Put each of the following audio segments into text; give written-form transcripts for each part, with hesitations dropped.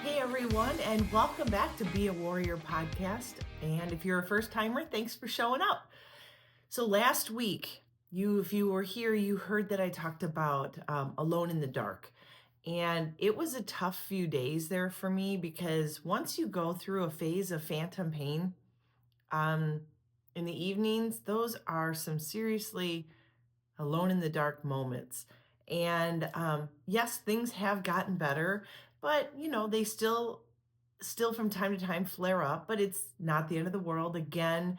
Hey everyone, and welcome back to Be a Warrior podcast. And if you're a first timer, thanks for showing up. So last week, if you were here, you heard that I talked about Alone in the Dark. And it was a tough few days there for me because once you go through a phase of phantom pain um, in the evenings, those are some seriously alone in the dark moments. And yes, things have gotten better, but they still from time to time flare up, but it's not the end of the world. Again,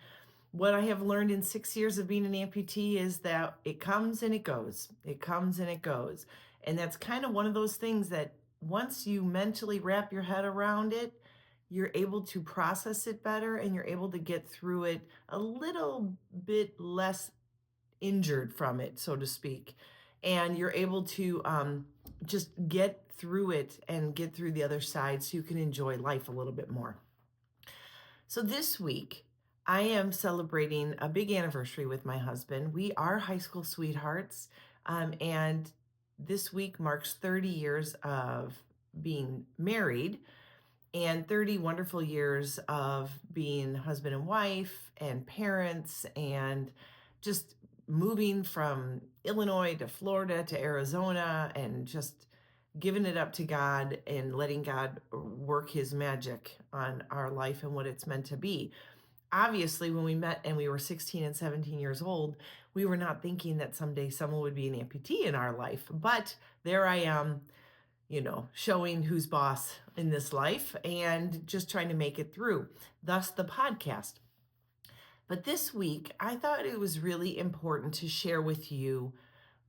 what I have learned in 6 years of being an amputee is that it comes and it goes. It comes and it goes. And that's kind of one of those things that once you mentally wrap your head around it, you're able to process it better and you're able to get through it a little bit less injured from it, so to speak. And you're able to just get through it and get through the other side so you can enjoy life a little bit more. So this week, I am celebrating a big anniversary with my husband. We are high school sweethearts, and this week marks 30 years of being married and 30 wonderful years of being husband and wife and parents and just moving from Illinois to Florida to Arizona and just giving it up to God and letting God work his magic on our life and what it's meant to be. Obviously, when we met and we were 16 and 17 years old, we were not thinking that someday someone would be an amputee in our life. But there I am, showing who's boss in this life and just trying to make it through. Thus the podcast. But this week, I thought it was really important to share with you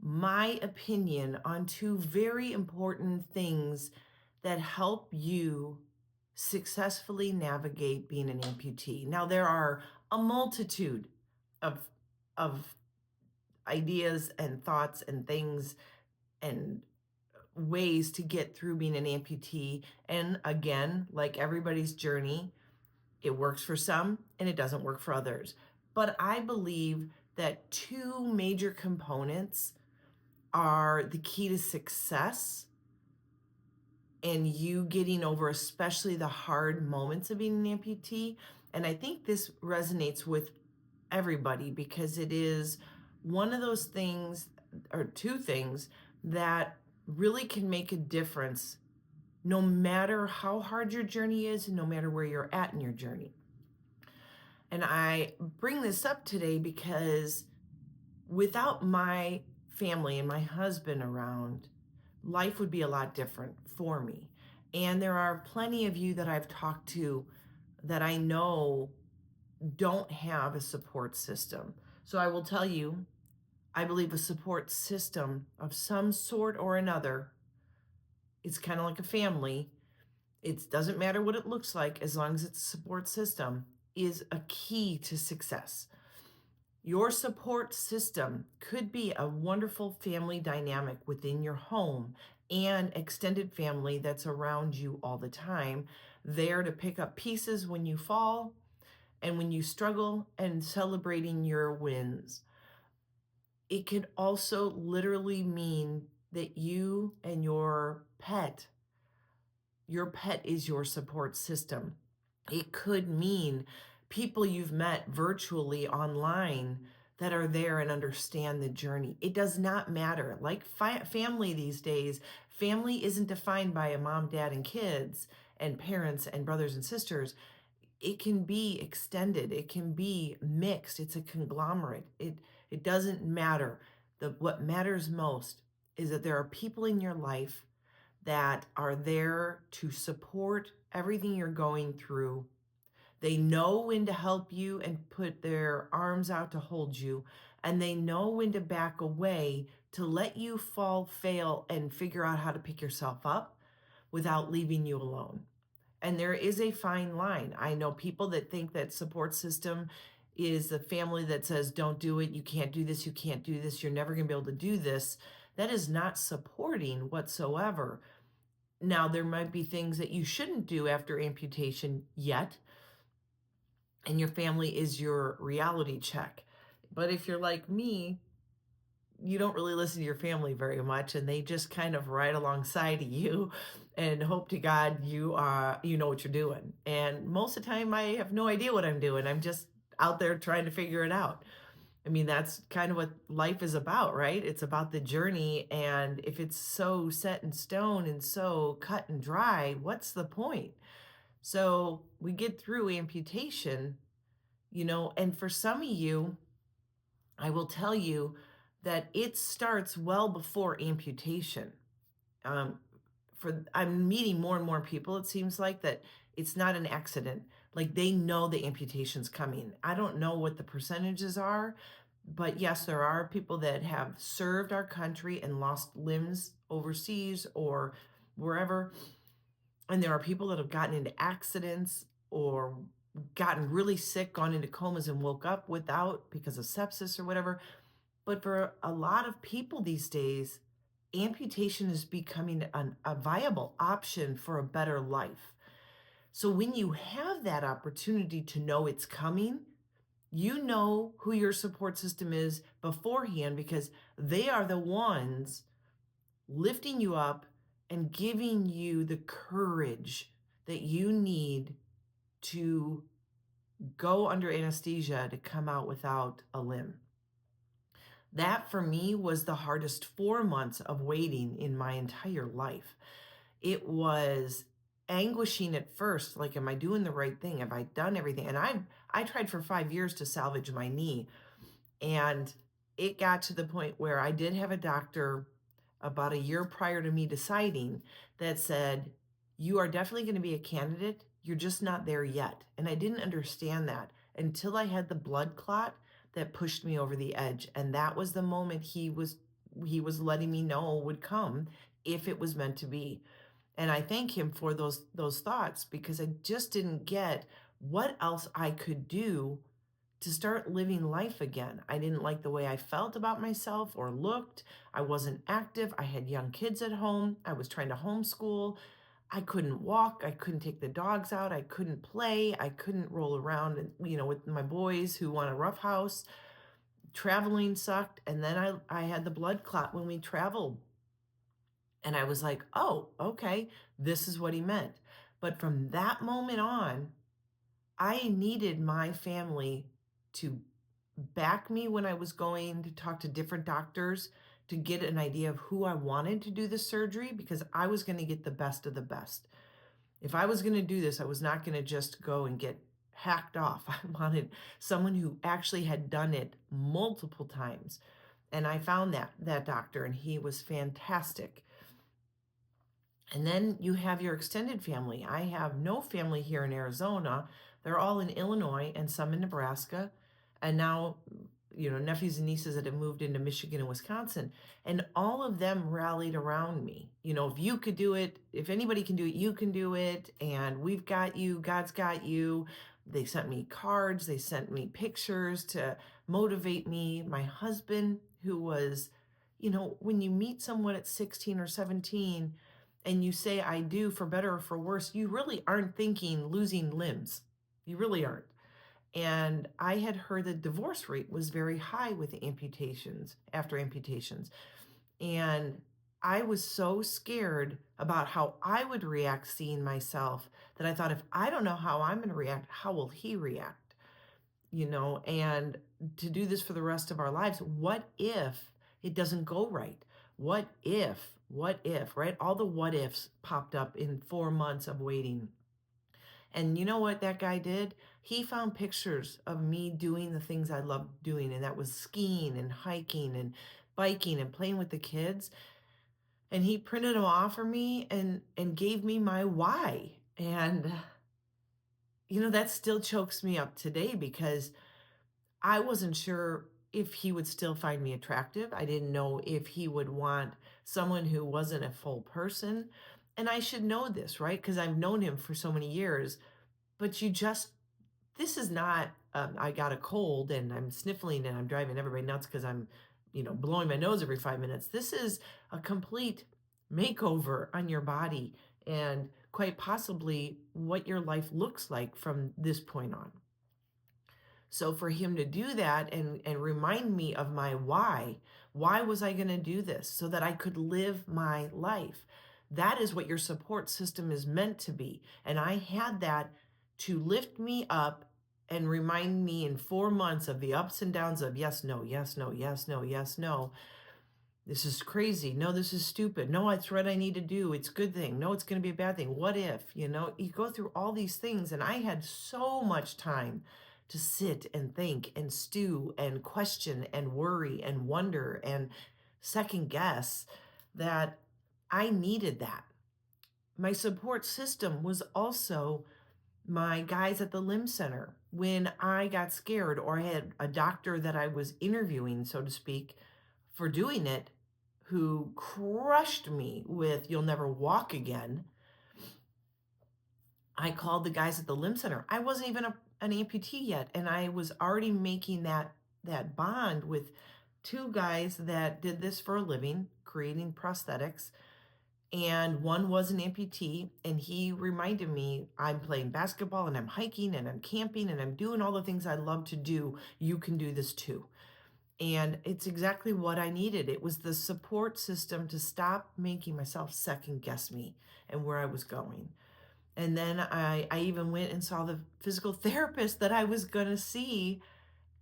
my opinion on two very important things that help you successfully navigate being an amputee. Now, there are a multitude of ideas and thoughts and things and ways to get through being an amputee. And again, like everybody's journey, it works for some and it doesn't work for others. But I believe that two major components are the key to success and you getting over especially the hard moments of being an amputee. And I think this resonates with everybody because it is one of those things or two things that really can make a difference no matter how hard your journey is and no matter where you're at in your journey. And I bring this up today because without my family and my husband around, life would be a lot different for me. And there are plenty of you that I've talked to that I know don't have a support system. So I will tell you, I believe a support system of some sort or another, it's kind of like a family. It doesn't matter what it looks like as long as it's a support system, is a key to success. Your support system could be a wonderful family dynamic within your home and extended family that's around you all the time, there to pick up pieces when you fall and when you struggle and celebrating your wins. It could also literally mean that you and your pet is your support system. It could mean people you've met virtually online that are there and understand the journey. It does not matter. Like family these days, family isn't defined by a mom, dad, and kids and parents and brothers and sisters. It can be extended. It can be mixed. It's a conglomerate. It doesn't matter. What matters most is that there are people in your life that are there to support everything you're going through. They know when to help you and put their arms out to hold you, and they know when to back away to let you fall, fail, and figure out how to pick yourself up without leaving you alone. And there is a fine line. I know people that think that support system is the family that says, don't do it, you can't do this, you're never going to be able to do this. That is not supporting whatsoever. Now, there might be things that you shouldn't do after amputation yet, and your family is your reality check. But if you're like me, you don't really listen to your family very much, and they just kind of ride alongside of you and hope to God you know what you're doing. And most of the time I have no idea what I'm doing. I'm just out there trying to figure it out. I mean, that's kind of what life is about, right? It's about the journey. And if it's so set in stone and so cut and dry, what's the point? So we get through amputation, and for some of you, I will tell you that it starts well before amputation. Um, I'm meeting more and more people, it seems like, that it's not an accident. Like they know the amputation's coming. I don't know what the percentages are, but yes, there are people that have served our country and lost limbs overseas or wherever. And there are people that have gotten into accidents or gotten really sick, gone into comas and woke up without because of sepsis or whatever. But for a lot of people these days, amputation is becoming a viable option for a better life. So when you have that opportunity to know it's coming, you know who your support system is beforehand because they are the ones lifting you up and giving you the courage that you need to go under anesthesia to come out without a limb. That for me was the hardest 4 months of waiting in my entire life. It was anguishing at first, like, am I doing the right thing? Have I done everything? And I tried for 5 years to salvage my knee. And it got to the point where I did have a doctor about a year prior to me deciding that said, you are definitely going to be a candidate. You're just not there yet. And I didn't understand that until I had the blood clot that pushed me over the edge. And that was the moment he was letting me know would come if it was meant to be. And I thank him for those thoughts because I just didn't get what else I could do to start living life again. I didn't like the way I felt about myself or looked. I wasn't active. I had young kids at home. I was trying to homeschool. I couldn't walk. I couldn't take the dogs out. I couldn't play. I couldn't roll around, with my boys who want a rough house. Traveling sucked. And then I had the blood clot when we traveled. And I was like, oh, okay, this is what he meant. But from that moment on, I needed my family to back me when I was going to talk to different doctors to get an idea of who I wanted to do the surgery because I was going to get the best of the best. If I was going to do this, I was not going to just go and get hacked off. I wanted someone who actually had done it multiple times. And I found that doctor and he was fantastic. And then you have your extended family. I have no family here in Arizona. They're all in Illinois and some in Nebraska. And now, nephews and nieces that have moved into Michigan and Wisconsin. And all of them rallied around me. If you could do it, if anybody can do it, you can do it. And we've got you. God's got you. They sent me cards. They sent me pictures to motivate me. My husband, who was, when you meet someone at 16 or 17, and you say I do for better or for worse, you really aren't thinking losing limbs. You really aren't. And I had heard the divorce rate was very high with amputations, after amputations. And I was so scared about how I would react seeing myself that I thought, if I don't know how I'm going to react, how will he react? And to do this for the rest of our lives, what if it doesn't go right? What if, right? All the what ifs popped up in 4 months of waiting. And you know what that guy did? He found pictures of me doing the things I loved doing, and that was skiing and hiking and biking and playing with the kids. And he printed them off for me and gave me my why. And that still chokes me up today because I wasn't sure if he would still find me attractive. I didn't know if he would want someone who wasn't a full person. And I should know this, right? Because I've known him for so many years. But this is not, I got a cold and I'm sniffling and I'm driving everybody nuts because I'm, blowing my nose every 5 minutes. This is a complete makeover on your body and quite possibly what your life looks like from this point on. So for him to do that and remind me of my why was I going to do this? So that I could live my life. That is what your support system is meant to be. And I had that to lift me up and remind me in 4 months of the ups and downs of yes, no, yes, no, yes, no, yes, no. This is crazy. No, this is stupid. No, it's what I need to do. It's a good thing. No, it's going to be a bad thing. What if, you go through all these things. And I had so much time to sit and think and stew and question and worry and wonder and second guess that I needed that. My support system was also my guys at the limb center. When I got scared or I had a doctor that I was interviewing, so to speak, for doing it, who crushed me with, "You'll never walk again," I called the guys at the limb center. I wasn't even an amputee yet, and I was already making that bond with two guys that did this for a living, creating prosthetics. And one was an amputee, and he reminded me, I'm playing basketball and I'm hiking and I'm camping and I'm doing all the things I love to do. You can do this too. And it's exactly what I needed. It was the support system to stop making myself second guess me and where I was going. And then I even went and saw the physical therapist that I was going to see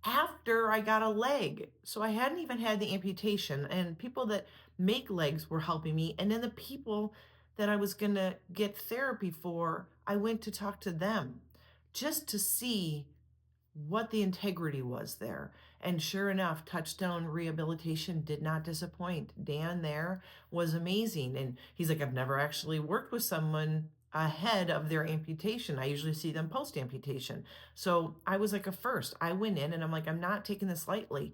after I got a leg. So I hadn't even had the amputation, and people that make legs were helping me. And then the people that I was going to get therapy for, I went to talk to them just to see what the integrity was there. And sure enough, Touchstone Rehabilitation did not disappoint. Dan there was amazing. And he's like, I've never actually worked with someone ahead of their amputation. I usually see them post amputation. So I was like a first. I went in and I'm like, I'm not taking this lightly.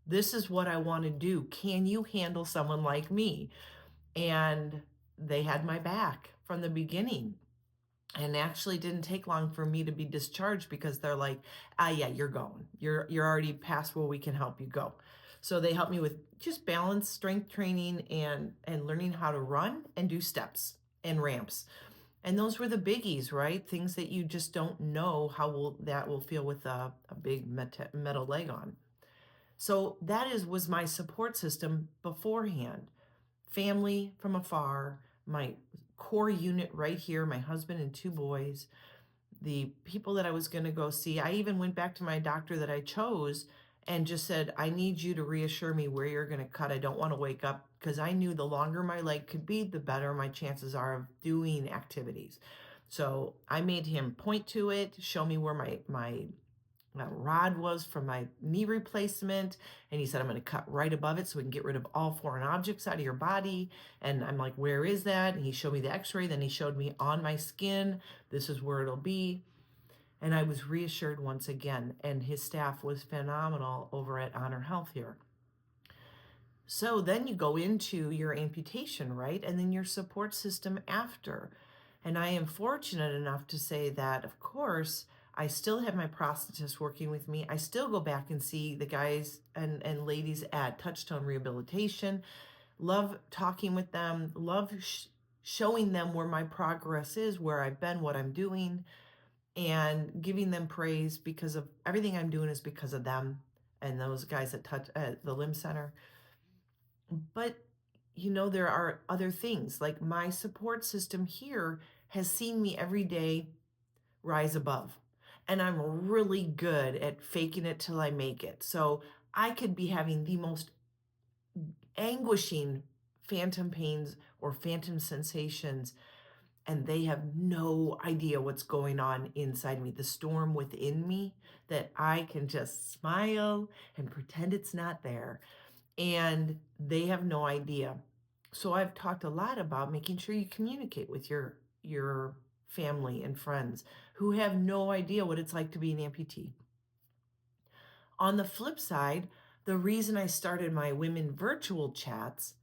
This is what I want to do. Can you handle someone like me? And they had my back from the beginning. And actually didn't take long for me to be discharged because they're like, yeah, you're going. You're already past where we can help you go. So they helped me with just balance, strength training, and learning how to run and do steps and ramps. And those were the biggies, right? Things that you just don't know how that will feel with a big metal leg on. So that was my support system beforehand. Family from afar, my core unit right here, my husband and two boys, the people that I was going to go see. I even went back to my doctor that I chose and just said, I need you to reassure me where you're going to cut. I don't want to wake up, because I knew the longer my leg could be, the better my chances are of doing activities. So I made him point to it, show me where my rod was from my knee replacement. And he said, I'm going to cut right above it so we can get rid of all foreign objects out of your body. And I'm like, where is that? And he showed me the x-ray. Then he showed me on my skin, this is where it'll be. And I was reassured once again. And his staff was phenomenal over at Honor Health here. So then you go into your amputation, right? And then your support system after. And I am fortunate enough to say that, of course, I still have my prosthetist working with me. I still go back and see the guys and ladies at Touchstone Rehabilitation. Love talking with them, love showing them where my progress is, where I've been, what I'm doing, and giving them praise, because of everything I'm doing is because of them and those guys at the Limb Center. But there are other things, like my support system here has seen me every day rise above. And I'm really good at faking it till I make it. So I could be having the most anguishing phantom pains or phantom sensations, and they have no idea what's going on inside me, the storm within me, that I can just smile and pretend it's not there. And they have no idea. So I've talked a lot about making sure you communicate with your family and friends who have no idea what it's like to be an amputee. On the flip side, the reason I started my women virtual chats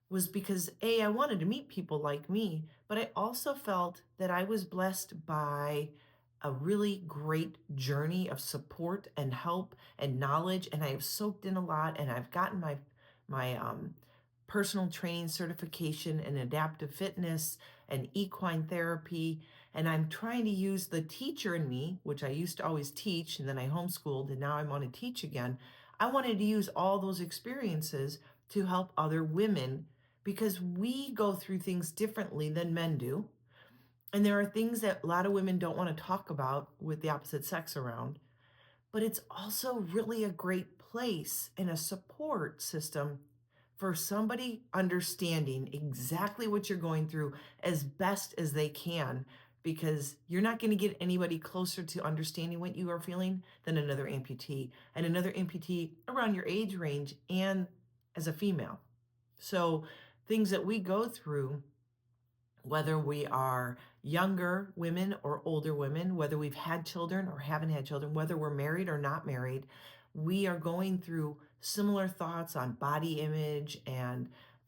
was because I wanted to meet people like me, but I also felt that I was blessed by a really great journey of support and help and knowledge, and I have soaked in a lot, and I've gotten my personal training certification in adaptive fitness and equine therapy, and I'm trying to use the teacher in me, which I used to always teach, and then I homeschooled, and now I want to teach again. I wanted to use all those experiences to help other women because we go through things differently than men do. And there are things that a lot of women don't want to talk about with the opposite sex around. But it's also really a great place and a support system for somebody understanding exactly what you're going through as best as they can, because you're not going to get anybody closer to understanding what you are feeling than another amputee, and another amputee around your age range and as a female. So things that we go through, whether we are younger women or older women, whether we've had children or haven't had children, whether we're married or not married, we are going through similar thoughts on body image and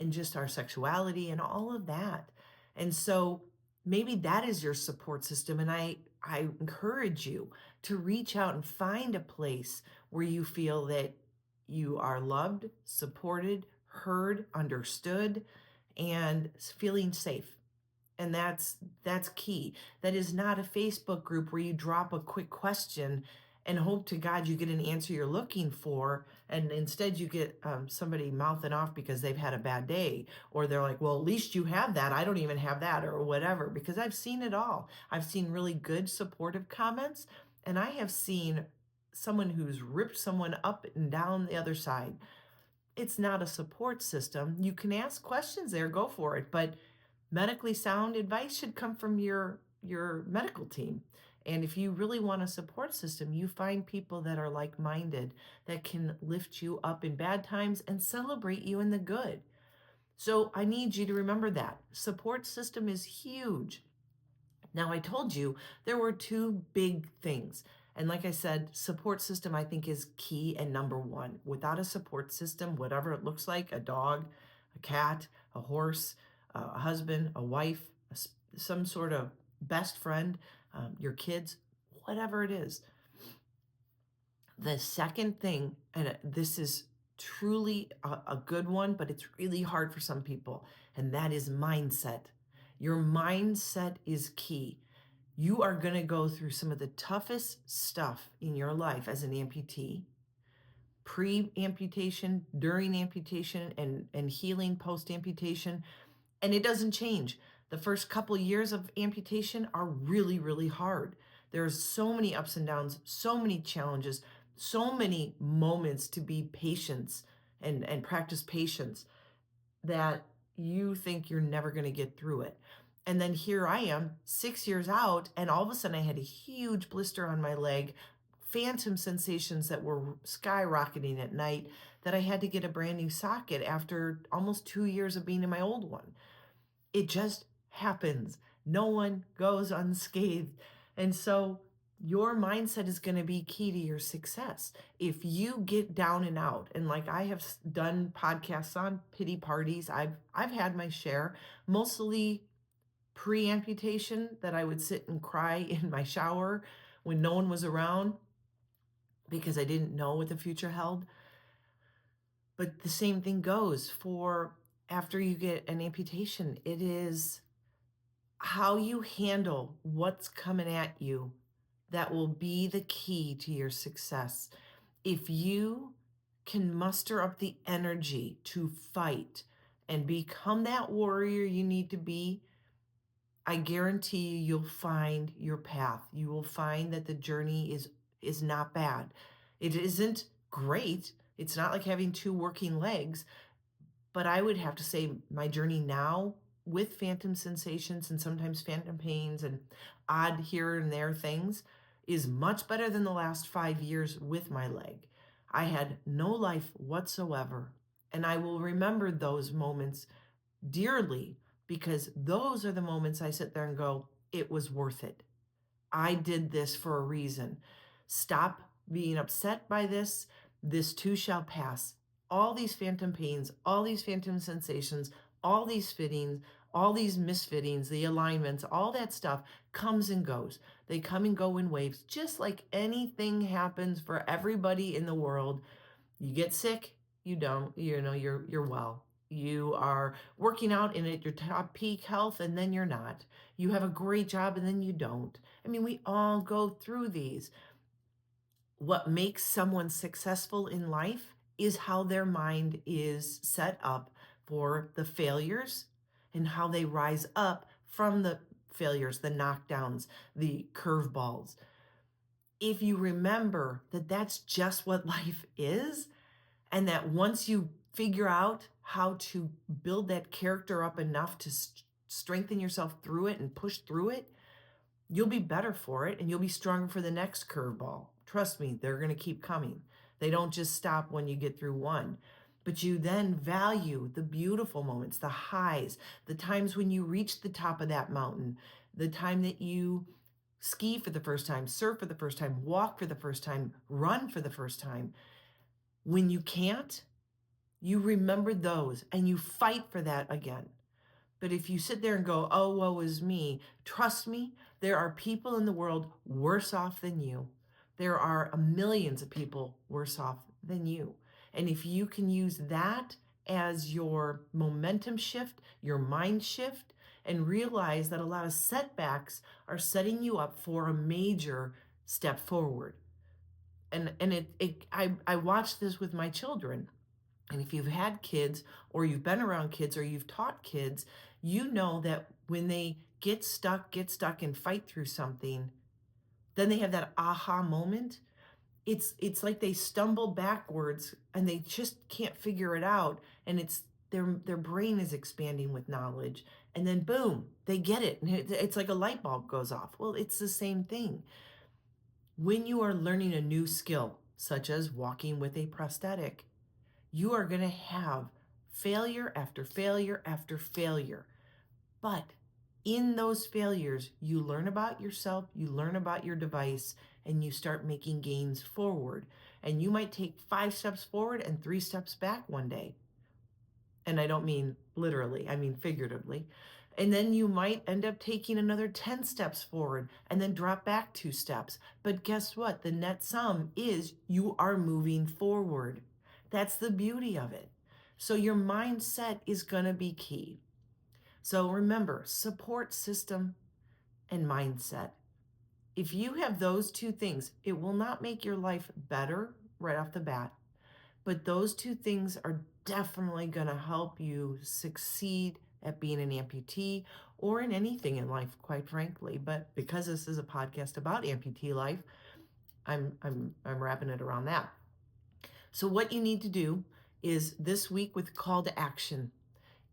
just our sexuality and all of that. And so maybe that is your support system. And I encourage you to reach out and find a place where you feel that you are loved, supported, heard, understood, and feeling safe. And that's key. That is not a Facebook group where you drop a quick question and hope to God you get an answer you're looking for, and instead you get somebody mouthing off because they've had a bad day, or they're like, well, at least you have that, I don't even have that, or whatever. Because I've seen it all. I've seen really good supportive comments, and I have seen someone who's ripped someone up and down the other side. It's not a support system. You can ask questions there, go for it, but medically sound advice should come from your medical team. And if you really want a support system, you find people that are like-minded, that can lift you up in bad times and celebrate you in the good. So I need you to remember that support system is huge. Now, I told you there were two big things. And like I said, support system I think is key and number one. Without a support system, whatever it looks like, a dog, a cat, a horse, a husband, a wife, some sort of best friend, your kids, whatever it is. The second thing, and this is truly a good one, but it's really hard for some people, and that is mindset. Your mindset is key. You are going to go through some of the toughest stuff in your life as an amputee, pre-amputation, during amputation, and healing post-amputation. And it doesn't change. The first couple years of amputation are really, really hard. There's so many ups and downs, so many challenges, so many moments to be patient and practice patience that you think you're never going to get through it. And then here I am, 6 years out, and all of a sudden I had a huge blister on my leg, phantom sensations that were skyrocketing at night, that I had to get a brand new socket after almost 2 years of being in my old one. It just happens. No one goes unscathed. And so your mindset is going to be key to your success. If you get down and out, and like I have done podcasts on pity parties, I've had my share, mostly pre-amputation, that I would sit and cry in my shower when no one was around because I didn't know what the future held. But the same thing goes for after you get an amputation. It is how you handle what's coming at you that will be the key to your success. If you can muster up the energy to fight and become that warrior you need to be, I guarantee you you'll find your path. You will find that the journey is not bad. It isn't great. It's not like having two working legs, but I would have to say my journey now with phantom sensations and sometimes phantom pains and odd here and there things is much better than the last 5 years with my leg. I had no life whatsoever. And I will remember those moments dearly, because those are the moments I sit there and go, it was worth it. I did this for a reason. Stop being upset by this. This too shall pass. All these phantom pains, all these phantom sensations, all these fittings, all these misfittings, the alignments, all that stuff comes and goes. They come and go in waves, just like anything happens for everybody in the world. You get sick, you don't, you're well. You are working out and at your top peak health, and then you're not. You have a great job and then you don't. I mean, we all go through these. What makes someone successful in life is how their mind is set up for the failures and how they rise up from the failures, the knockdowns, the curveballs. If you remember that that's just what life is, and that once you figure out how to build that character up enough to strengthen yourself through it and push through it, you'll be better for it and you'll be stronger for the next curveball. Trust me, they're going to keep coming. They don't just stop when you get through one. But you then value the beautiful moments, the highs, the times when you reach the top of that mountain, the time that you ski for the first time, surf for the first time, walk for the first time, run for the first time. When you can't, you remember those and you fight for that again. But if you sit there and go, oh, woe is me, trust me, there are people in the world worse off than you. There are millions of people worse off than you. And if you can use that as your momentum shift, your mind shift, and realize that a lot of setbacks are setting you up for a major step forward. I watched this with my children. And if you've had kids or you've been around kids or you've taught kids, you know that when they get stuck and fight through something, then they have that aha moment. It's like they stumble backwards and they just can't figure it out. And it's their brain is expanding with knowledge. And then boom, they get it. And it's like a light bulb goes off. Well, it's the same thing. When you are learning a new skill, such as walking with a prosthetic, you are going to have failure after failure after failure. But in those failures, you learn about yourself, you learn about your device, and you start making gains forward. And you might take 5 steps forward and 3 steps back one day. And I don't mean literally, I mean figuratively. And then you might end up taking another 10 steps forward and then drop back 2 steps. But guess what? The net sum is you are moving forward. That's the beauty of it. So your mindset is going to be key. So remember, support system and mindset. If you have those 2 things, it will not make your life better right off the bat. But those 2 things are definitely going to help you succeed at being an amputee or in anything in life, quite frankly. But because this is a podcast about amputee life, I'm wrapping it around that. So what you need to do is this week with call to action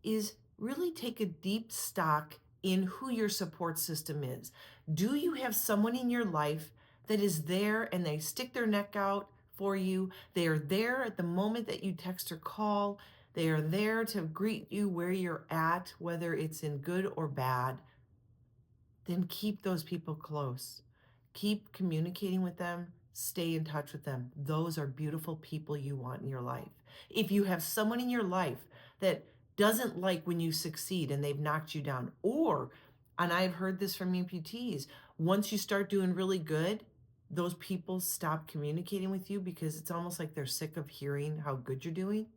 is really take a deep stock in who your support system is. Do you have someone in your life that is there and they stick their neck out for you? They are there at the moment that you text or call. They are there to greet you where you're at, whether it's in good or bad. Then keep those people close. Keep communicating with them. Stay in touch with them. Those are beautiful people you want in your life. If you have someone in your life that doesn't like when you succeed and they've knocked you down, and I've heard this from amputees, once you start doing really good, those people stop communicating with you because it's almost like they're sick of hearing how good you're doing.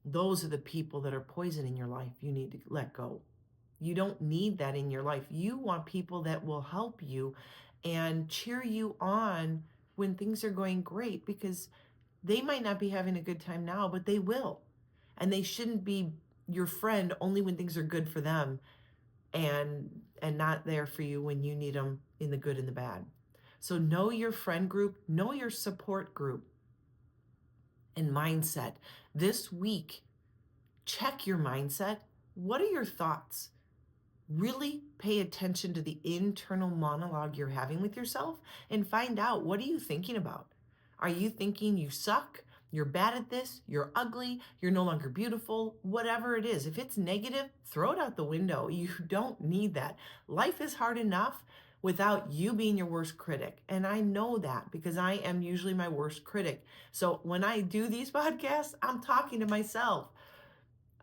Those are the people that are poison in your life. You need to let go. You don't need that in your life. You want people that will help you and cheer you on when things are going great, because they might not be having a good time now, but they will. And they shouldn't be your friend only when things are good for them and not there for you when you need them in the good and the bad. So know your friend group, know your support group, and mindset. This week, check your mindset. What are your thoughts? Really pay attention to the internal monologue you're having with yourself and find out, what are you thinking about? Are you thinking you suck? You're bad at this, you're ugly, you're no longer beautiful, whatever it is. If it's negative, throw it out the window. You don't need that. Life is hard enough without you being your worst critic. And I know that because I am usually my worst critic. So when I do these podcasts, I'm talking to myself.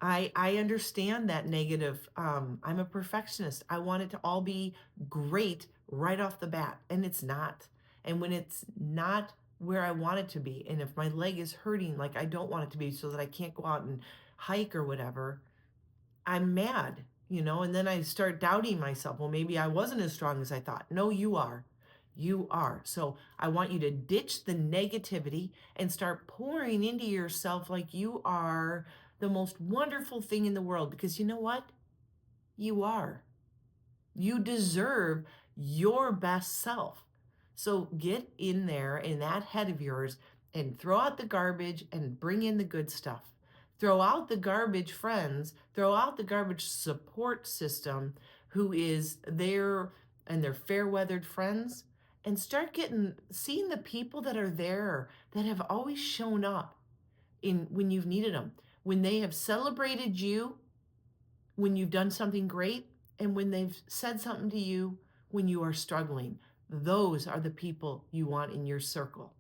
I understand that negative. I'm a perfectionist. I want it to all be great right off the bat, and it's not. And when it's not where I want it to be, and if my leg is hurting like I don't want it to be so that I can't go out and hike or whatever, I'm mad, and then I start doubting myself. Well, maybe I wasn't as strong as I thought. No, you are. You are. So I want you to ditch the negativity and start pouring into yourself like you are the most wonderful thing in the world because you know what? You are. You deserve your best self. So get in there in that head of yours and throw out the garbage and bring in the good stuff. Throw out the garbage friends, throw out the garbage support system who is there and their fair weathered friends and start seeing the people that are there that have always shown up in when you've needed them, when they have celebrated you when you've done something great and when they've said something to you when you are struggling. Those are the people you want in your circle.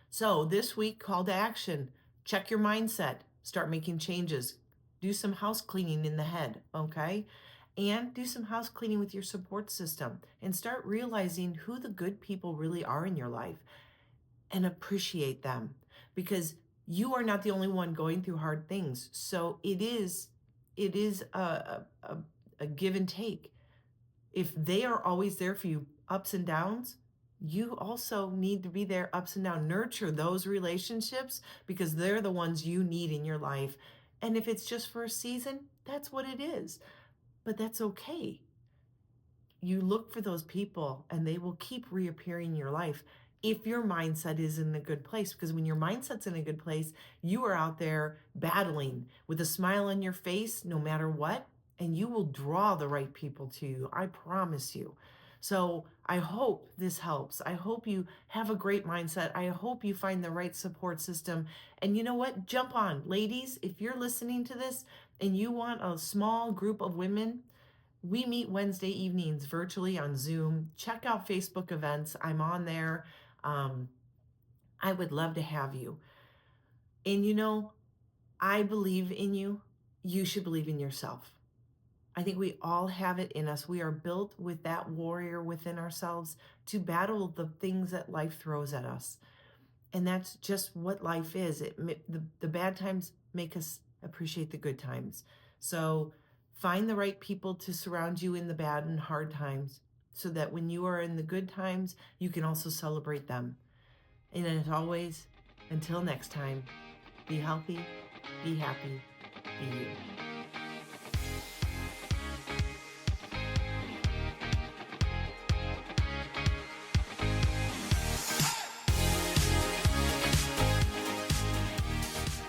So, this week, call to action check your mindset, start making changes, do some house cleaning in the head, okay? And do some house cleaning with your support system and start realizing who the good people really are in your life and appreciate them because you are not the only one going through hard things. So it is a give and take. If they are always there for you ups and downs, you also need to be there ups and downs. Nurture those relationships because they're the ones you need in your life. And if it's just for a season, that's what it is. But that's okay. You look for those people and they will keep reappearing in your life if your mindset is in a good place. Because when your mindset's in a good place, you are out there battling with a smile on your face no matter what, and you will draw the right people to you. I promise you. So I hope this helps. I hope you have a great mindset. I hope you find the right support system. And you know what? Jump on. Ladies, if you're listening to this and you want a small group of women, we meet Wednesday evenings virtually on Zoom. Check out Facebook events. I'm on there. Um, I would love to have you. And I believe in you. You should believe in yourself. I think we all have it in us. We are built with that warrior within ourselves to battle the things that life throws at us. And that's just what life is. The bad times make us appreciate the good times. So find the right people to surround you in the bad and hard times so that when you are in the good times, you can also celebrate them. And as always, until next time, be healthy, be happy, be you.